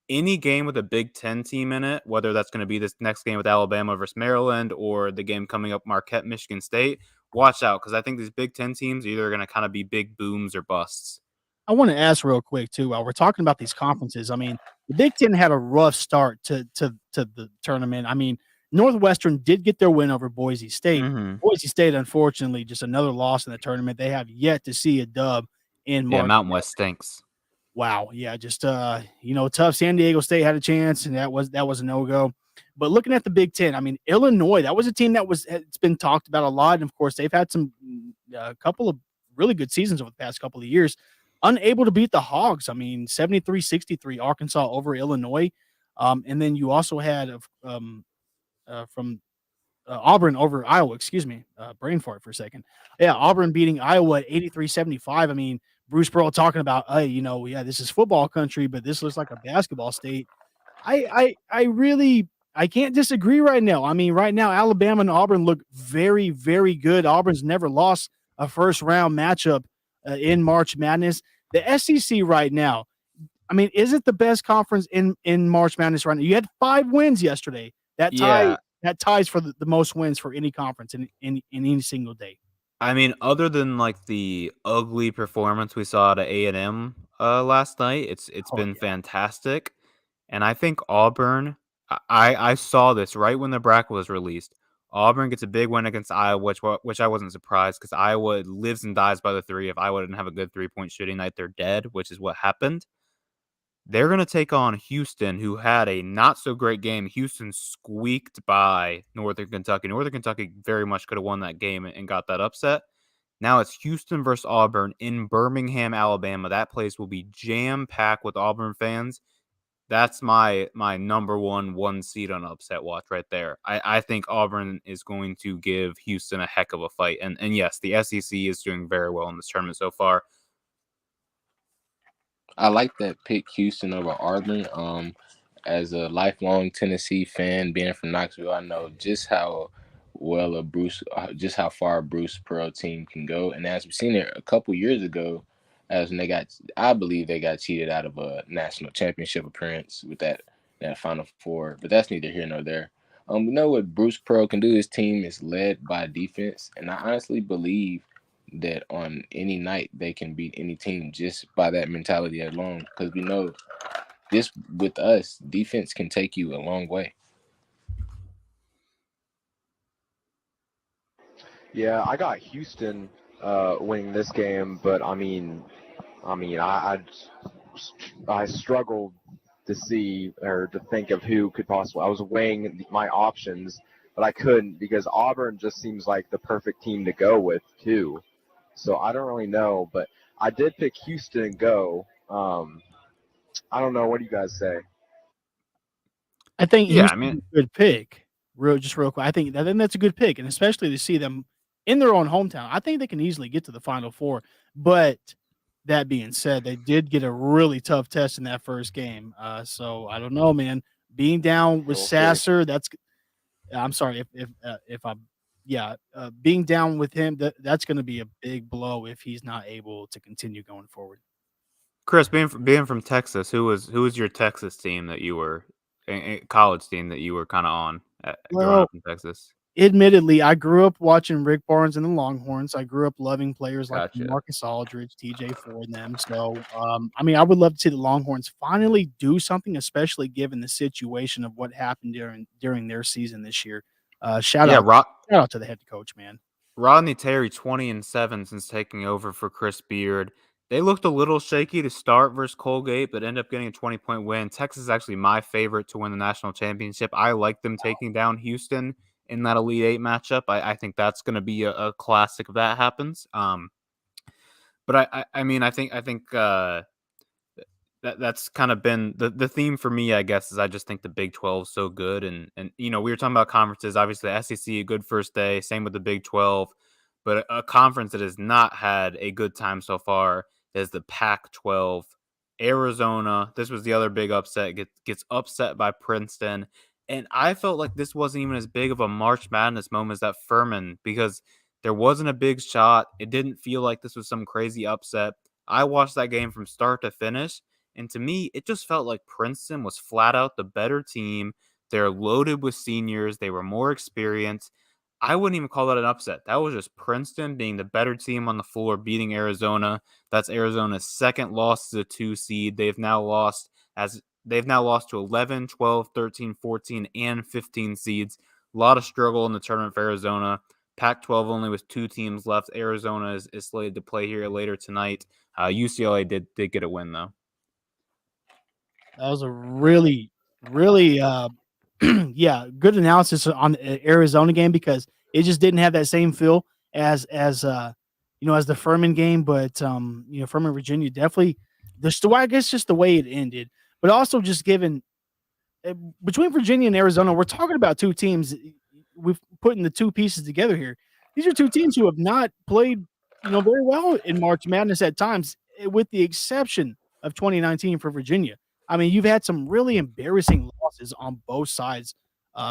any game with a Big Ten team in it, whether that's going to be this next game with Alabama versus Maryland or the game coming up Marquette, Michigan State, watch out, because I think these Big Ten teams are either going to kind of be big booms or busts. I want to ask real quick too, while we're talking about these conferences. I mean, the Big Ten had a rough start to the tournament. I mean, Northwestern did get their win over Boise State. Mhm. Boise State, unfortunately, just another loss in the tournament. They have yet to see a dub in Yeah, March. Mountain West stinks. Wow, yeah, just tough. San Diego State had a chance, and that was a no-go. But looking at the Big Ten, I mean, Illinois, that was a team it's been talked about a lot, and of course, they've had some couple of really good seasons over the past couple of years. Unable to beat the Hogs. I mean, 73-63 Arkansas over Illinois. And then you also had from Auburn over Iowa, excuse me, brain fart for a second. Yeah, Auburn beating Iowa at 83-75. I mean, Bruce Pearl talking about, hey, yeah, this is football country, but this looks like a basketball state. I really can't disagree right now. I mean, right now, Alabama and Auburn look very, very good. Auburn's never lost a first round matchup in March Madness. The SEC right now, I mean, is it the best conference in March Madness right now? You had 5 wins yesterday. That ties for the most wins for any conference in any single day. I mean, other than like the ugly performance we saw at A&M last night, it's been fantastic. And I think Auburn, I saw this right when the bracket was released. Auburn gets a big win against Iowa, which I wasn't surprised, because Iowa lives and dies by the 3. If Iowa didn't have a good 3-point shooting night, they're dead, which is what happened. They're going to take on Houston, who had a not so great game. Houston squeaked by Northern Kentucky. Northern Kentucky very much could have won that game and got that upset. Now it's Houston versus Auburn in Birmingham, Alabama. That place will be jam-packed with Auburn fans. That's my number one seed on upset watch right there. I think Auburn is going to give Houston a heck of a fight. And yes, the SEC is doing very well in this tournament so far. I like that pick, Houston over Auburn. As a lifelong Tennessee fan, being from Knoxville, I know just how just how far Bruce Pearl team can go. And as we've seen it a couple years ago, as when I believe they got cheated out of a national championship appearance with that Final Four. But that's neither here nor there. We know what Bruce Pearl can do. His team is led by defense, and I honestly believe that on any night they can beat any team just by that mentality alone, because we know this with us, defense can take you a long way. Yeah, I got Houston winning this game, but I struggled to see or to think of who could possibly. I was weighing my options, but I couldn't, because Auburn just seems like the perfect team to go with too. So I don't really know, but I did pick Houston and go. I don't know. What do you guys say? I think Houston's a good pick. Real quick. I think that's a good pick, and especially to see them in their own hometown. I think they can easily get to the Final Four. But that being said, they did get a really tough test in that first game. So I don't know, man. Being down with Sasser, I'm sorry if I'm. Yeah, being down with him, that's going to be a big blow if he's not able to continue going forward. Chris, being from Texas, who was your Texas team that you were college team that you were kind of on growing up in Texas? Admittedly, I grew up watching Rick Barnes and the Longhorns. I grew up loving players like Marcus Aldridge, TJ Ford, and them. So, I mean, I would love to see the Longhorns finally do something, especially given the situation of what happened during their season this year. Shout out to the head coach, man. Rodney Terry, 20-7 since taking over for Chris Beard. They looked a little shaky to start versus Colgate, but ended up getting a 20-point win. Texas is actually my favorite to win the national championship. I like them taking down Houston in that Elite Eight matchup. I think that's going to be a classic if that happens. But I mean, I think that's kind of been the theme for me, I guess, is I just think the Big 12 is so good. And we were talking about conferences, obviously the SEC, a good first day, same with the Big 12. But a conference that has not had a good time so far is the Pac-12. Arizona, this was the other big upset, gets upset by Princeton. And I felt like this wasn't even as big of a March Madness moment as that Furman, because there wasn't a big shot. It didn't feel like this was some crazy upset. I watched that game from start to finish, and to me, it just felt like Princeton was flat out the better team. They're loaded with seniors. They were more experienced. I wouldn't even call that an upset. That was just Princeton being the better team on the floor, beating Arizona. That's Arizona's second loss as a 2 seed. They've now lost to 11, 12, 13, 14, and 15 seeds. A lot of struggle in the tournament for Arizona. Pac-12 only with 2 teams left. Arizona is slated to play here later tonight. UCLA did get a win, though. That was a really, really, good analysis on the Arizona game, because it just didn't have that same feel as the Furman game. But Furman, Virginia, definitely I guess just the way it ended, but also just given between Virginia and Arizona, we're talking about 2 teams. We've putting the 2 pieces together here. These are 2 teams who have not played, very well in March Madness at times, with the exception of 2019 for Virginia. I mean, you've had some really embarrassing losses on both sides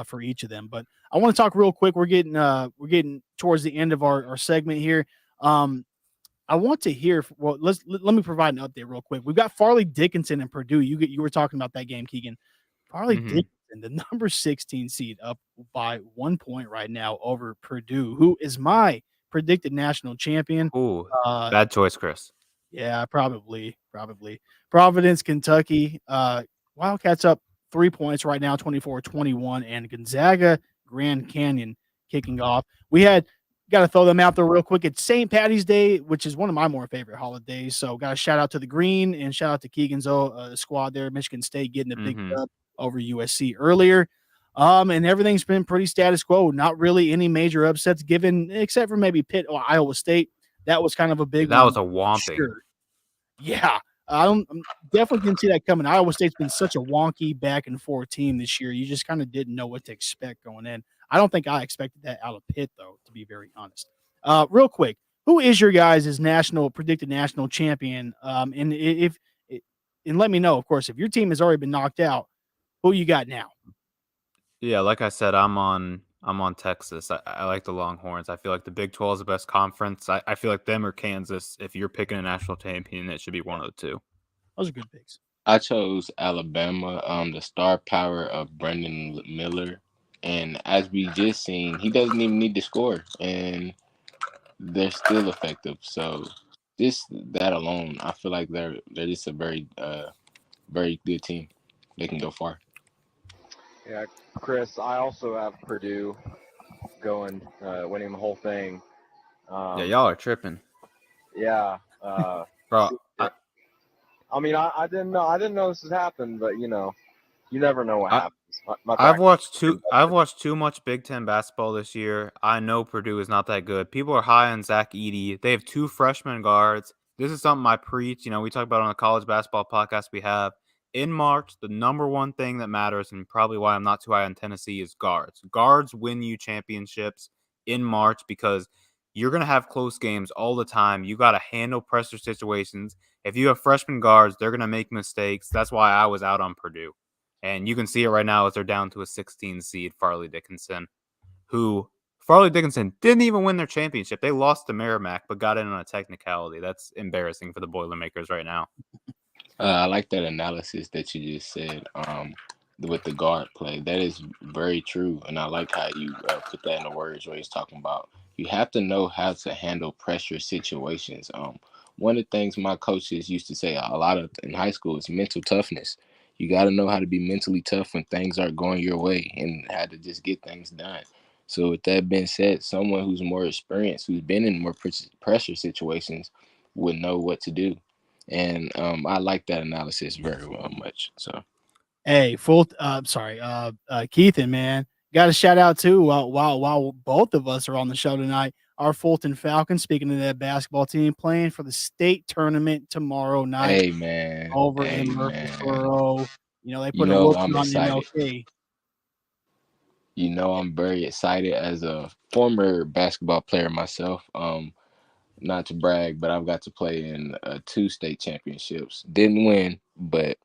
for each of them. But I want to talk real quick. We're getting towards the end of our segment here. I want to hear. Well, let me provide an update real quick. We've got Farley Dickinson and Purdue. You were talking about that game, Keegan. Farley Dickinson, the number 16 seed, up by 1 point right now over Purdue, who is my predicted national champion. Ooh, bad choice, Chris. Yeah, probably. Providence, Kentucky. Wildcats up 3 points right now, 24-21, and Gonzaga, Grand Canyon kicking off. We got to throw them out there real quick. It's St. Patty's Day, which is one of my more favorite holidays. So got to shout out to the Green and shout out to Keegan's squad there, Michigan State getting a big dub over USC earlier. And everything's been pretty status quo. Not really any major upsets given, except for maybe Pitt or Iowa State. That was kind of a big one. That was a whomping. Sure. Yeah. I'm definitely didn't see that coming. Iowa State's been such a wonky back and forth team this year. You just kind of didn't know what to expect going in. I don't think I expected that out of Pitt, though, to be very honest. Real quick, who is your guys' predicted national champion? And let me know, of course, if your team has already been knocked out, who you got now? Yeah, like I said, I'm on Texas. I like the Longhorns. I feel like the Big 12 is the best conference. I feel like them or Kansas. If you're picking a national champion, it should be one of the 2. Those are good picks. I chose Alabama. The star power of Brendan Miller, and as we just seen, he doesn't even need to score, and they're still effective. So just that alone, I feel like they're just a very very good team. They can go far. Yeah, Chris, I also have Purdue going, winning the whole thing. Yeah, y'all are tripping. Yeah. Bro, I mean, I didn't know this had happened, but you never know what happens. I've watched too much Big Ten basketball this year. I know Purdue is not that good. People are high on Zach Edey. They have 2 freshman guards. This is something I preach. We talk about on the college basketball podcast we have. In March, the number one thing that matters, and probably why I'm not too high on Tennessee, is guards. Guards win you championships in March because you're going to have close games all the time. You got to handle pressure situations. If you have freshman guards, they're going to make mistakes. That's why I was out on Purdue. And you can see it right now as they're down to a 16 seed, Farley Dickinson, Farley Dickinson didn't even win their championship. They lost to Merrimack, but got in on a technicality. That's embarrassing for the Boilermakers right now. I like that analysis that you just said with the guard play. That is very true, and I like how you put that in the words where he's talking about you have to know how to handle pressure situations. One of the things my coaches used to say a lot of in high school is mental toughness. You got to know how to be mentally tough when things aren't going your way and how to just get things done. So with that being said, someone who's more experienced, who's been in more pressure situations, would know what to do. And I like that analysis very well much. So, hey, Keithan, man, got to shout out too, while both of us are on the show tonight, our Fulton Falcons, speaking of that basketball team, playing for the state tournament tomorrow night Hey man, over hey in man. Murfreesboro. They You put a know whooping I'm on excited. MLK. You know I'm very excited as a former basketball player myself. Not to brag, but I've got to play in 2 state championships. Didn't win, but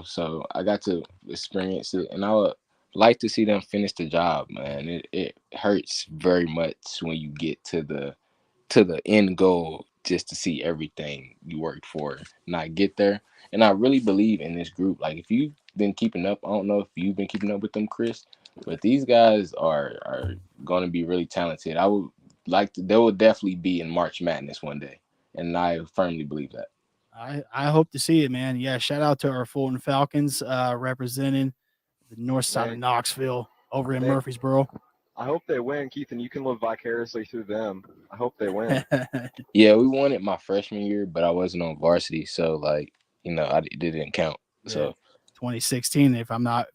so I got to experience it, and I would like to see them finish the job, man. It hurts very much when you get to the end goal just to see everything you worked for not get there. And I really believe in this group. Like, if you've been keeping up, I don't know if you've been keeping up with them, Chris, but these guys are going to be really talented. They will definitely be in March Madness one day, and I firmly believe that. I hope to see it, man. Yeah, shout out to our Fulton Falcons representing the north side of Knoxville over in Murfreesboro. I hope they win, Keith, and you can live vicariously through them. I hope they win. Yeah, we won it my freshman year, but I wasn't on varsity, so it didn't count. Yeah. So 2016, if I'm not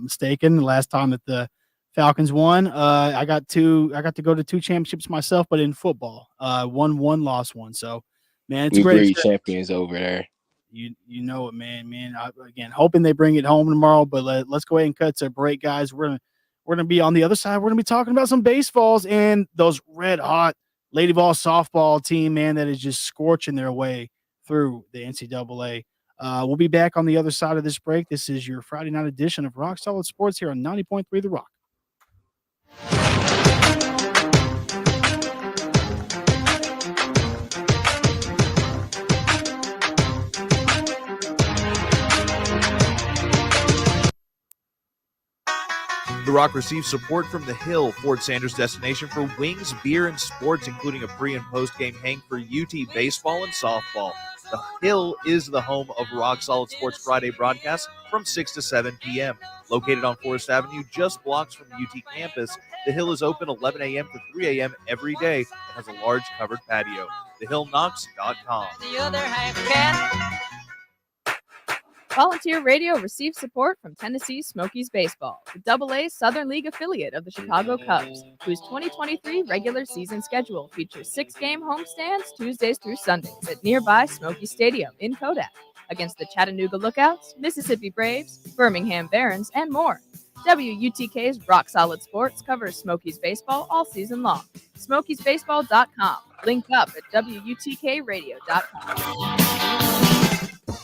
mistaken, the last time that the Falcons won, I got to go to 2 championships myself, but in football, won one, lost one. So, man, it's we a great breed experience. champions over there. You know it, man. Again, hoping they bring it home tomorrow. But let's go ahead and cut to a break, guys. We're gonna be on the other side. We're gonna be talking about some baseballs and those red hot Lady Vols softball team, man, that is just scorching their way through the NCAA. We'll be back on the other side of this break. This is your Friday night edition of Rock Solid Sports here on 90.3 The Rock. The Rock receives support from The Hill, Ford Sanders' destination for wings, beer, and sports, including a pre- and post-game hang for UT baseball and softball. The Hill is the home of Rock Solid Sports Friday broadcasts from 6 to 7 p.m. Located on Forest Avenue, just blocks from the UT campus, The Hill is open 11 a.m. to 3 a.m. every day and has a large covered patio. TheHillKnox.com. The other half can. Volunteer Radio receives support from Tennessee Smokies Baseball, the AA Southern League affiliate of the Chicago Cubs, whose 2023 regular season schedule features 6-game homestands Tuesdays through Sundays at nearby Smoky Stadium in Kodak against the Chattanooga Lookouts, Mississippi Braves, Birmingham Barons, and more. WUTK's Rock Solid Sports covers Smokies baseball all season long. SmokiesBaseball.com. Link up at WUTKRadio.com.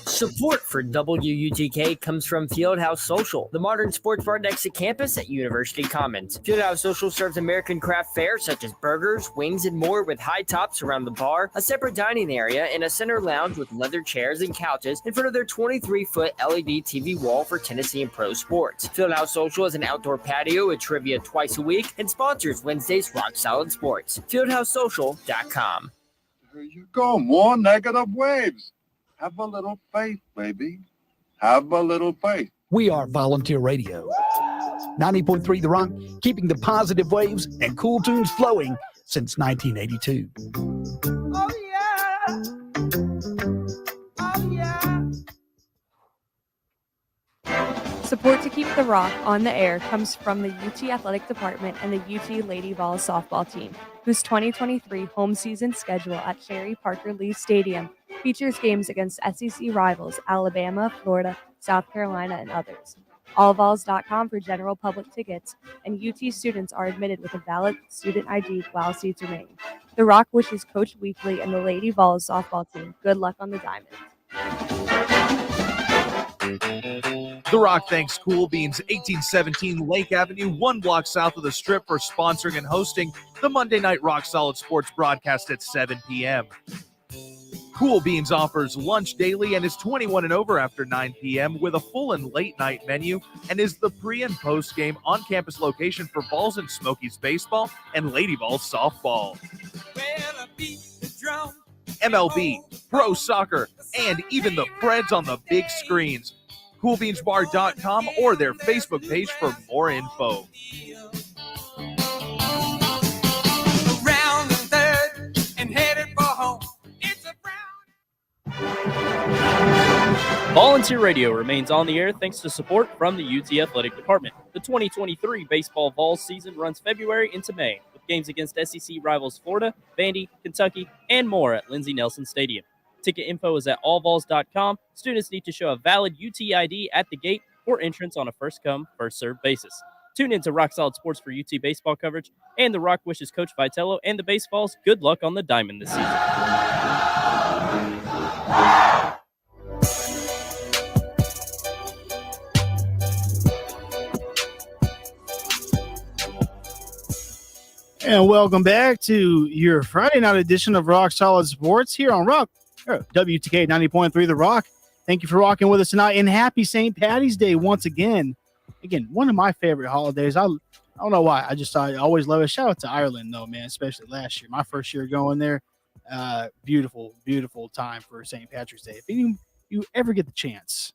Support for WUTK comes from Fieldhouse Social, the modern sports bar next to campus at University Commons. Fieldhouse Social serves American craft fare such as burgers, wings, and more with high tops around the bar, a separate dining area, and a center lounge with leather chairs and couches in front of their 23-foot LED TV wall for Tennessee and pro sports. Fieldhouse Social has an outdoor patio with trivia twice a week and sponsors Wednesday's Rock Solid Sports. FieldhouseSocial.com. Here you go, more negative waves. Have a little faith, baby. Have a little faith. We are Volunteer Radio. 90.3 The Rock, keeping the positive waves and cool tunes flowing since 1982. Oh, yeah. Oh, yeah. Support to keep The Rock on the air comes from the UT Athletic Department and the UT Lady Vols softball team, whose 2023 home season schedule at Sherry Parker Lee Stadium features games against SEC rivals Alabama, Florida, South Carolina, and others. Allvols.com for general public tickets, and UT students are admitted with a valid student ID while seats remain. The Rock wishes Coach Weekly and the Lady Vols softball team good luck on the diamond. The Rock thanks Cool Beans, 1817 Lake Avenue, 1 block south of the Strip, for sponsoring and hosting the Monday Night Rock Solid Sports broadcast at 7 p.m. Cool Beans offers lunch daily and is 21 and over after 9 p.m. with a full and late night menu, and is the pre- and post-game on-campus location for Vols and Smokies baseball and Lady Vols softball. MLB, pro soccer, and even the Preds on the big screens. CoolBeansBar.com or their Facebook page for more info. Around the third and headed for home. It's a Volunteer Radio remains on the air thanks to support from the UT Athletic Department. The 2023 baseball Vols season runs February into May, with games against SEC rivals Florida, Vandy, Kentucky, and more at Lindsey Nelson Stadium. Ticket info is at allvols.com. Students need to show a valid UT ID at the gate for entrance on a first-come, first-served basis. Tune in to Rock Solid Sports for UT baseball coverage, and The Rock wishes Coach Vitello and the BaseVols good luck on the diamond this season. And welcome back to your Friday night edition of Rock Solid Sports here on WTK 90.3 The Rock. Thank you for rocking with us tonight, and happy St. Patty's Day once again. Again, one of my favorite holidays. I don't know why. I always love it. Shout out to Ireland, though, man, especially last year. My first year going there. Beautiful, beautiful time for St. Patrick's Day. If you ever get the chance.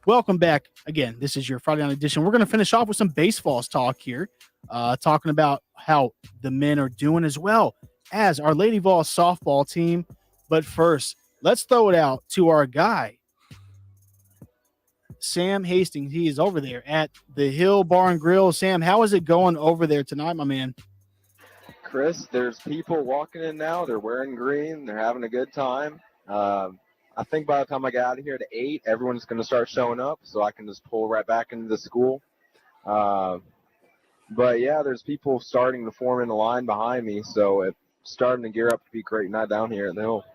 Welcome back. Again, this is your Friday night edition. We're going to finish off with some BaseVols talk here, talking about how the men are doing as well as our Lady Vols softball team. But first, let's throw it out to our guy, Sam Hastings. He is over there at the Hill Bar and Grill. Sam, how is it going over there tonight, my man? Chris, there's people walking in now. They're wearing green. They're having a good time. I think by the time I get out of here at 8, everyone's going to start showing up, so I can just pull right back into the school. But, yeah, there's people starting to form in a line behind me, so it's starting to gear up to be a great night down here at the Hill.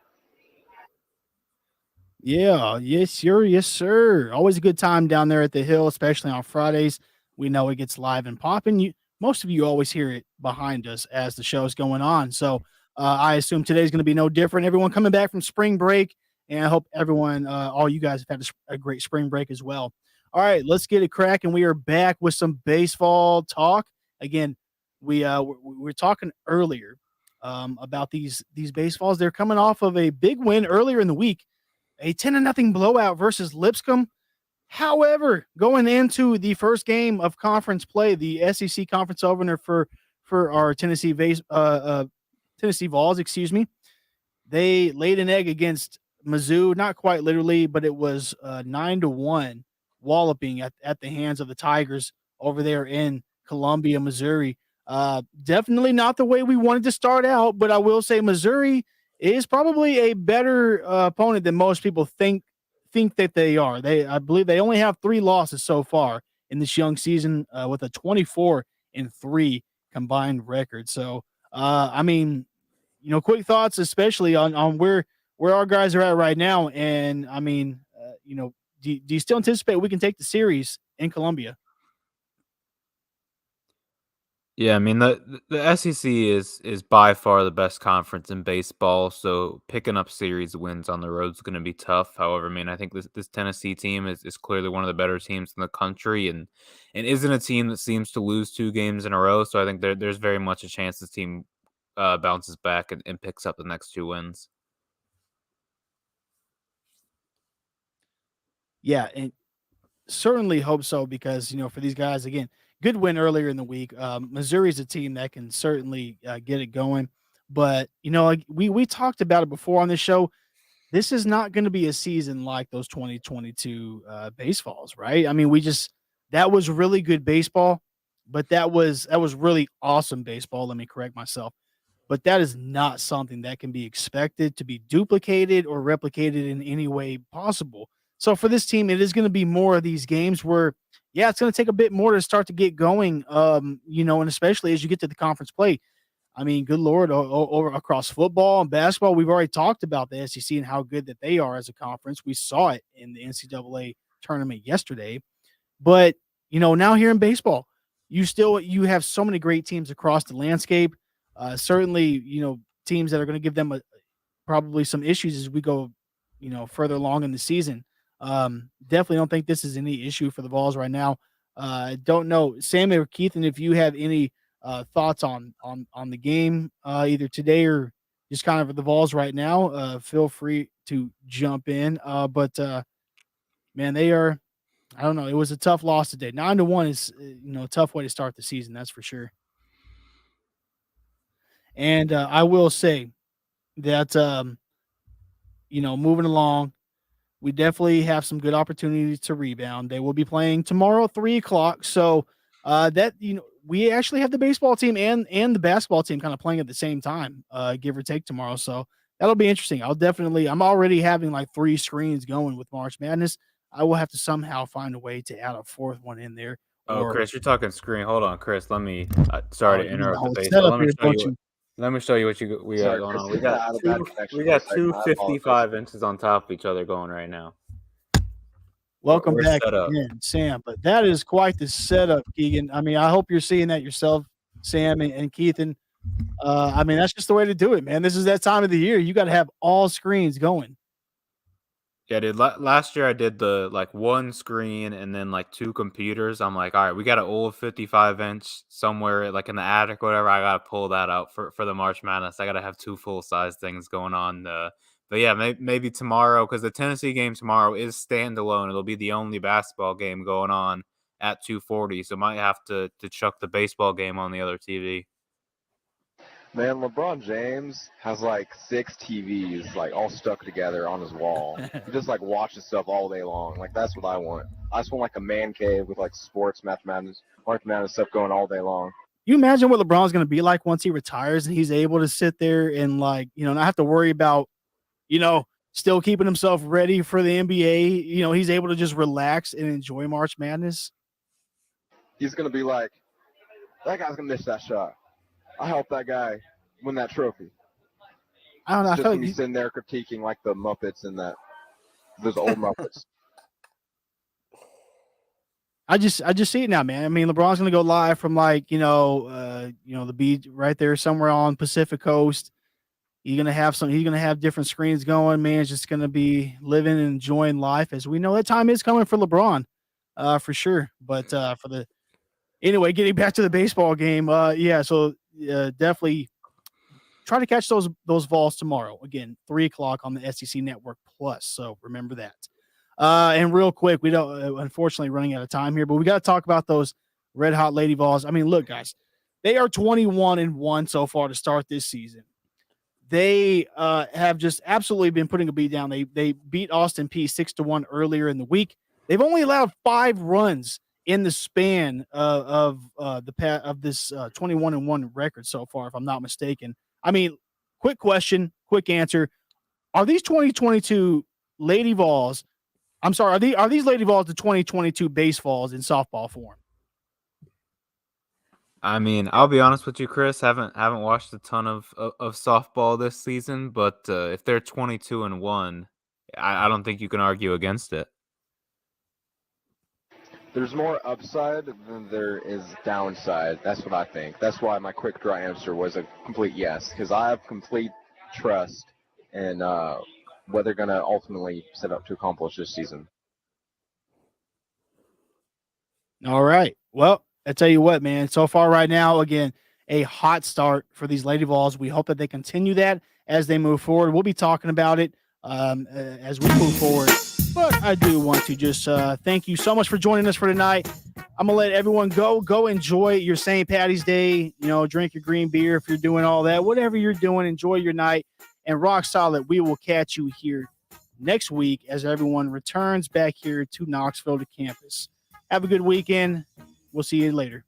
Yeah, yes, sir. Yes, sir. Always a good time down there at the Hill, especially on Fridays. We know it gets live and popping. Most of you always hear it behind us as the show's going on. So I assume today's going to be no different. Everyone coming back from spring break, and I hope everyone, all you guys have had a great spring break as well. All right, let's get it cracking. We are back with some baseball talk. Again, we're talking earlier about these baseballs. They're coming off of a big win earlier in the week, a 10-0 blowout versus Lipscomb. However, going into the first game of conference play, the SEC conference opener for our Tennessee Vols, they laid an egg against Mizzou, not quite literally, but it was 9-1 walloping at the hands of the Tigers over there in Columbia, Missouri. Definitely not the way we wanted to start out, but I will say Missouri is probably a better opponent than most people think that they are. I believe they only have 3 losses so far in this young season with a 24-3 combined record. So, quick thoughts, especially on where our guys are at right now. And do you still anticipate we can take the series in Columbia? Yeah, I mean the SEC is by far the best conference in baseball, so picking up series wins on the road is going to be tough. However, I mean I think this Tennessee team is clearly one of the better teams in the country, and isn't a team that seems to lose 2 games in a row. So I think there's very much a chance this team bounces back and picks up the next 2 wins. Yeah, and certainly hope so, because for these guys, again, good win earlier in the week. Missouri's a team that can certainly get it going, but we talked about it before on this show. This is not going to be a season like those 2022 baseballs, right? I mean, that was really good baseball, but that was really awesome baseball. Let me correct myself. But that is not something that can be expected to be duplicated or replicated in any way possible. So for this team, it is going to be more of these games where, yeah, it's going to take a bit more to start to get going, and especially as you get to the conference play. I mean, good Lord, over across football and basketball, we've already talked about the SEC and how good that they are as a conference. We saw it in the NCAA tournament yesterday. But, now here in baseball, you have so many great teams across the landscape. Certainly, teams that are going to give them probably some issues as we go, further along in the season. Definitely don't think this is any issue for the Vols right now. Don't know, Sam or Keith, and if you have any thoughts on the game either today or just kind of the Vols right now, feel free to jump in. But man, they are. I don't know. It was a tough loss today. 9-1 is a tough way to start the season. That's for sure. And I will say that moving along, we definitely have some good opportunities to rebound. They will be playing tomorrow, 3:00. So that we actually have the baseball team and the basketball team kind of playing at the same time, give or take tomorrow. So that'll be interesting. I'm already having like 3 screens going with March Madness. I will have to somehow find a way to add a 4th one in there. Oh, Or Chris, you're talking screen. Hold on, Chris. Let me. Sorry to you got a interrupt the whole baseball. setup here, don't you? Let me show you what we got Sorry, going Chris. on. We I got had a bad two. connection We for a got second. two I apologize. 55 inches on top of each other going right now. Welcome We're back set up. again, Sam. But that is quite the setup, Keegan. I mean, I hope you're seeing that yourself, Sam and Keithan. I mean, that's just the way to do it, man. This is that time of the year. You got to have all screens going. Yeah, dude. Last year I did the like 1 screen and then like 2 computers. I'm like, all right, we got an old 55-inch somewhere like in the attic or whatever. I gotta pull that out for the March Madness. I gotta have 2 full-size things going on. But yeah, maybe tomorrow, because the Tennessee game tomorrow is standalone. It'll be the only basketball game going on at 2:40. So might have to chuck the baseball game on the other TV. Man, LeBron James has like 6 TVs like all stuck together on his wall. He just like watches stuff all day long. Like that's what I want. I just want like a man cave with like sports, March Madness stuff going all day long. You imagine what LeBron's going to be like once he retires and he's able to sit there and not have to worry about, still keeping himself ready for the NBA. He's able to just relax and enjoy March Madness. He's gonna be like, that guy's gonna miss that shot. I helped that guy win that trophy. I don't know. I Just feel when like he's sitting there critiquing like the Muppets and those old Muppets. I just see it now, man. I mean, LeBron's gonna go live from the beach right there somewhere on Pacific Coast. He's gonna have different screens going. Man, it's just gonna be living and enjoying life. As we know, that time is coming for LeBron, for sure. But anyway, getting back to the baseball game, so definitely try to catch those Vols tomorrow. Again, 3:00 on the SEC Network Plus. So remember that. And real quick, we don't unfortunately running out of time here, but we got to talk about those red hot Lady Vols. I mean, look, guys, they are 21-1 so far to start this season. They have just absolutely been putting a beat down. They beat Austin Peay 6-1 earlier in the week. They've only allowed 5 runs in the span of this 21-1 record so far, if I'm not mistaken. I mean, quick question, quick answer: are these 2022 Lady Vols? I'm sorry, are these Lady Vols the 2022 BaseVols in softball form? I mean, I'll be honest with you, Chris. Haven't watched a ton of softball this season, but if they're 22-1, I don't think you can argue against it. There's more upside than there is downside. That's what I think. That's why my quick, dry answer was a complete yes, because I have complete trust in what they're going to ultimately set up to accomplish this season. All right. Well, I tell you what, man, so far right now, again, a hot start for these Lady Vols. We hope that they continue that as they move forward. We'll be talking about it as we move forward. But I do want to just thank you so much for joining us for tonight. I'm going to let everyone go. Go enjoy your St. Patty's Day. Drink your green beer if you're doing all that. Whatever you're doing, enjoy your night. And rock solid, we will catch you here next week as everyone returns back here to Knoxville to campus. Have a good weekend. We'll see you later.